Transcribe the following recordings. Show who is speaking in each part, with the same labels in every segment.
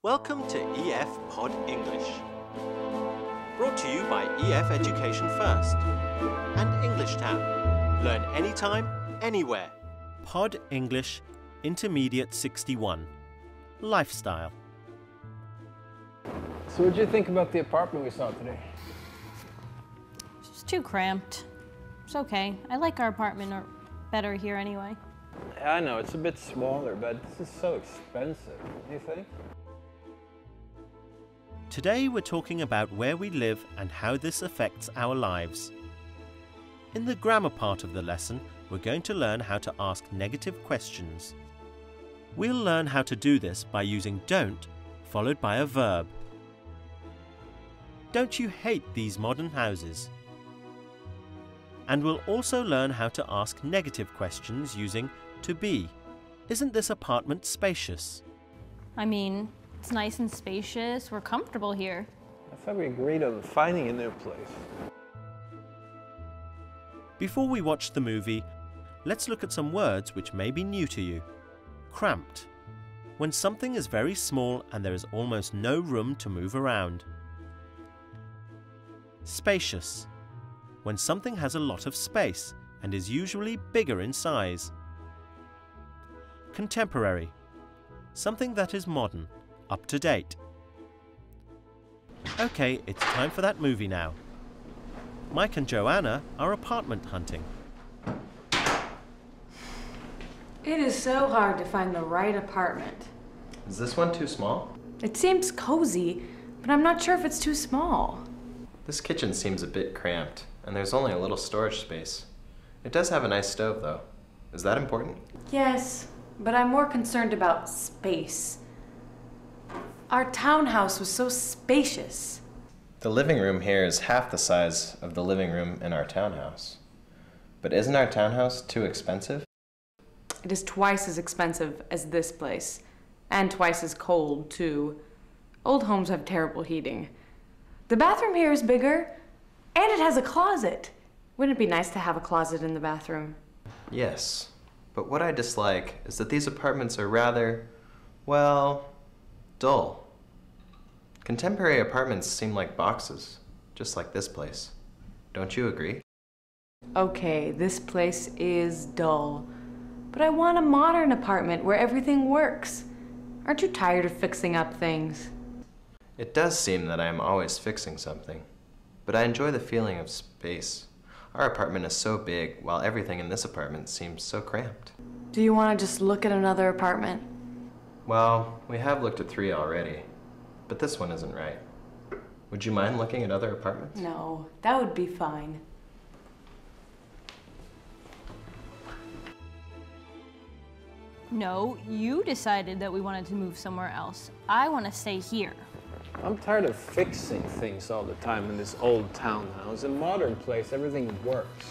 Speaker 1: Welcome to EF Pod English. Brought to you by EF Education First and English Town. Learn anytime, anywhere. Pod English Intermediate 61. Lifestyle.
Speaker 2: So what did you think about the apartment we saw today?
Speaker 3: It's too cramped. It's okay. I like our apartment better here anyway.
Speaker 2: Yeah, I know, it's a bit smaller, but this is so expensive, do you think?
Speaker 1: Today we're talking about where we live and how this affects our lives. In the grammar part of the lesson, we're going to learn how to ask negative questions. We'll learn how to do this by using don't followed by a verb. Don't you hate these modern houses? And we'll also learn how to ask negative questions using to be. Isn't this apartment spacious?
Speaker 3: I mean, it's nice and spacious. We're comfortable here.
Speaker 2: I thought we agreed on finding a new place.
Speaker 1: Before we watch the movie, let's look at some words which may be new to you. Cramped. When something is very small and there is almost no room to move around. Spacious. When something has a lot of space and is usually bigger in size. Contemporary. Something that is modern, up to date. Okay, it's time for that movie now. Mike and Joanna are apartment hunting.
Speaker 4: It is so hard to find the right apartment.
Speaker 5: Is this one too small?
Speaker 4: It seems cozy, but I'm not sure if it's too small.
Speaker 5: This kitchen seems a bit cramped, and there's only a little storage space. It does have a nice stove, though. Is that important?
Speaker 4: Yes, but I'm more concerned about space. Our townhouse was so spacious.
Speaker 5: The living room here is half the size of the living room in our townhouse. But isn't our townhouse too expensive?
Speaker 4: It is twice as expensive as this place, and twice as cold, too. Old homes have terrible heating. The bathroom here is bigger, and it has a closet. Wouldn't it be nice to have a closet in the bathroom?
Speaker 5: Yes, but what I dislike is that these apartments are rather, well, dull. Contemporary apartments seem like boxes, just like this place. Don't you agree?
Speaker 4: Okay, this place is dull, but I want a modern apartment where everything works. Aren't you tired of fixing up things?
Speaker 5: It does seem that I am always fixing something, but I enjoy the feeling of space. Our apartment is so big, while everything in this apartment seems so cramped.
Speaker 4: Do you want to just look at another apartment?
Speaker 5: Well, we have looked at 3 already, but this one isn't right. Would you mind looking at other apartments?
Speaker 4: No, that would be fine.
Speaker 3: No, you decided that we wanted to move somewhere else. I want to stay here.
Speaker 2: I'm tired of fixing things all the time in this old townhouse. In a modern place, everything works.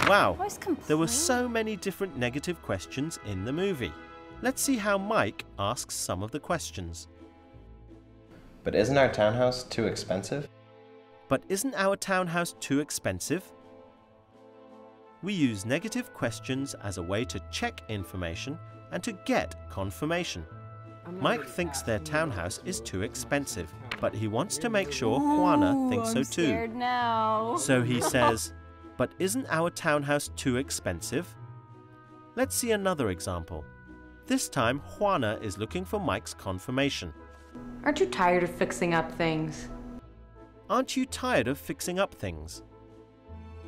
Speaker 1: Wow,
Speaker 3: Always
Speaker 1: there were
Speaker 3: complain.
Speaker 1: so many different negative questions in the movie. Let's see how Mike asks some of the questions.
Speaker 5: But isn't our townhouse too expensive?
Speaker 1: But isn't our townhouse too expensive? We use negative questions as a way to check information and to get confirmation. Mike thinks their townhouse is too expensive, but he wants to make sure Juana thinks so
Speaker 3: I'm
Speaker 1: too.
Speaker 3: scared now.
Speaker 1: So he says, but isn't our townhouse too expensive? Let's see another example. This time, Juana is looking for Mike's confirmation.
Speaker 4: Aren't you tired of fixing up things?
Speaker 1: Aren't you tired of fixing up things?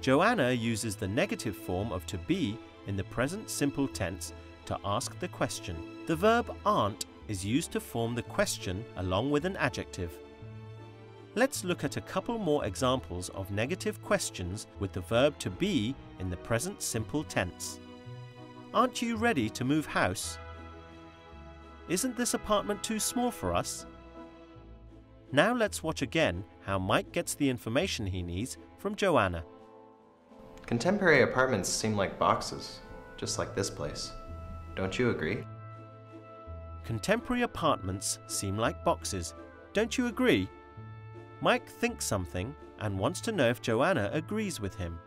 Speaker 1: Joanna uses the negative form of to be in the present simple tense to ask the question. The verb aren't is used to form the question along with an adjective. Let's look at a couple more examples of negative questions with the verb to be in the present simple tense. Aren't you ready to move house? Isn't this apartment too small for us? Now let's watch again how Mike gets the information he needs from Joanna.
Speaker 5: Contemporary apartments seem like boxes, just like this place. Don't you agree?
Speaker 1: Contemporary apartments seem like boxes. Don't you agree? Mike thinks something and wants to know if Joanna agrees with him.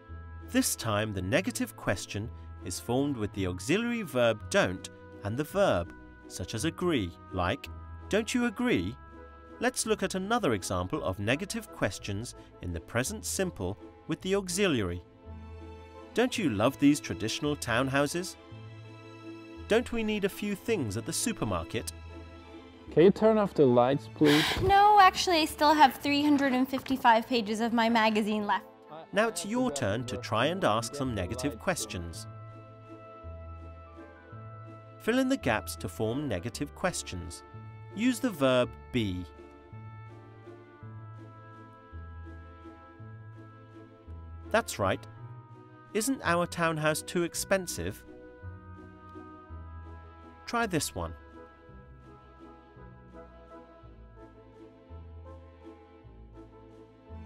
Speaker 1: This time the negative question is formed with the auxiliary verb don't and the verb, such as agree, like Don't you agree? Let's look at another example of negative questions in the present simple with the auxiliary. Don't you love these traditional townhouses? Don't we need a few things at the supermarket?
Speaker 2: Can you turn off the lights, please?
Speaker 3: No, actually, I still have 355 pages of my magazine left.
Speaker 1: Now it's your turn to try and ask some negative questions. Fill in the gaps to form negative questions. Use the verb be. That's right. Isn't our townhouse too expensive? Try this one.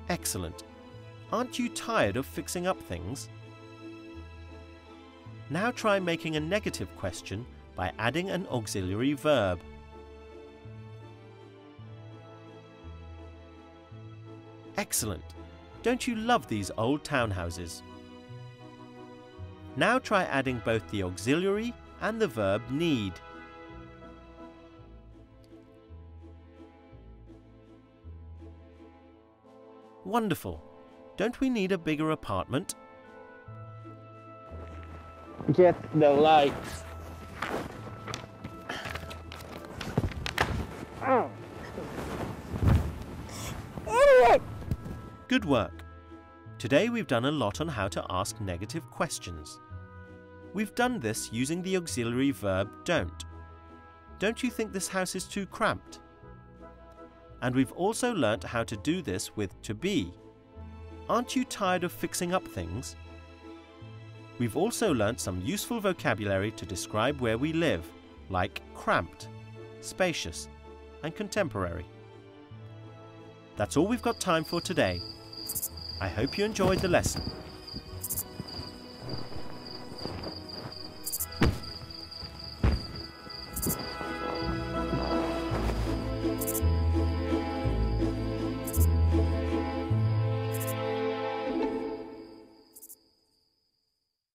Speaker 1: Excellent. Aren't you tired of fixing up things? Now try making a negative question by adding an auxiliary verb. Excellent. Don't you love these old townhouses? Now try adding both the auxiliary and the verb need. Wonderful. Don't we need a bigger apartment?
Speaker 2: Get the lights. Oh.
Speaker 1: Good work. Today we've done a lot on how to ask negative questions. We've done this using the auxiliary verb don't. Don't you think this house is too cramped? And we've also learnt how to do this with to be. Aren't you tired of fixing up things? We've also learnt some useful vocabulary to describe where we live, like cramped, spacious, and contemporary. That's all we've got time for today. I hope you enjoyed the lesson.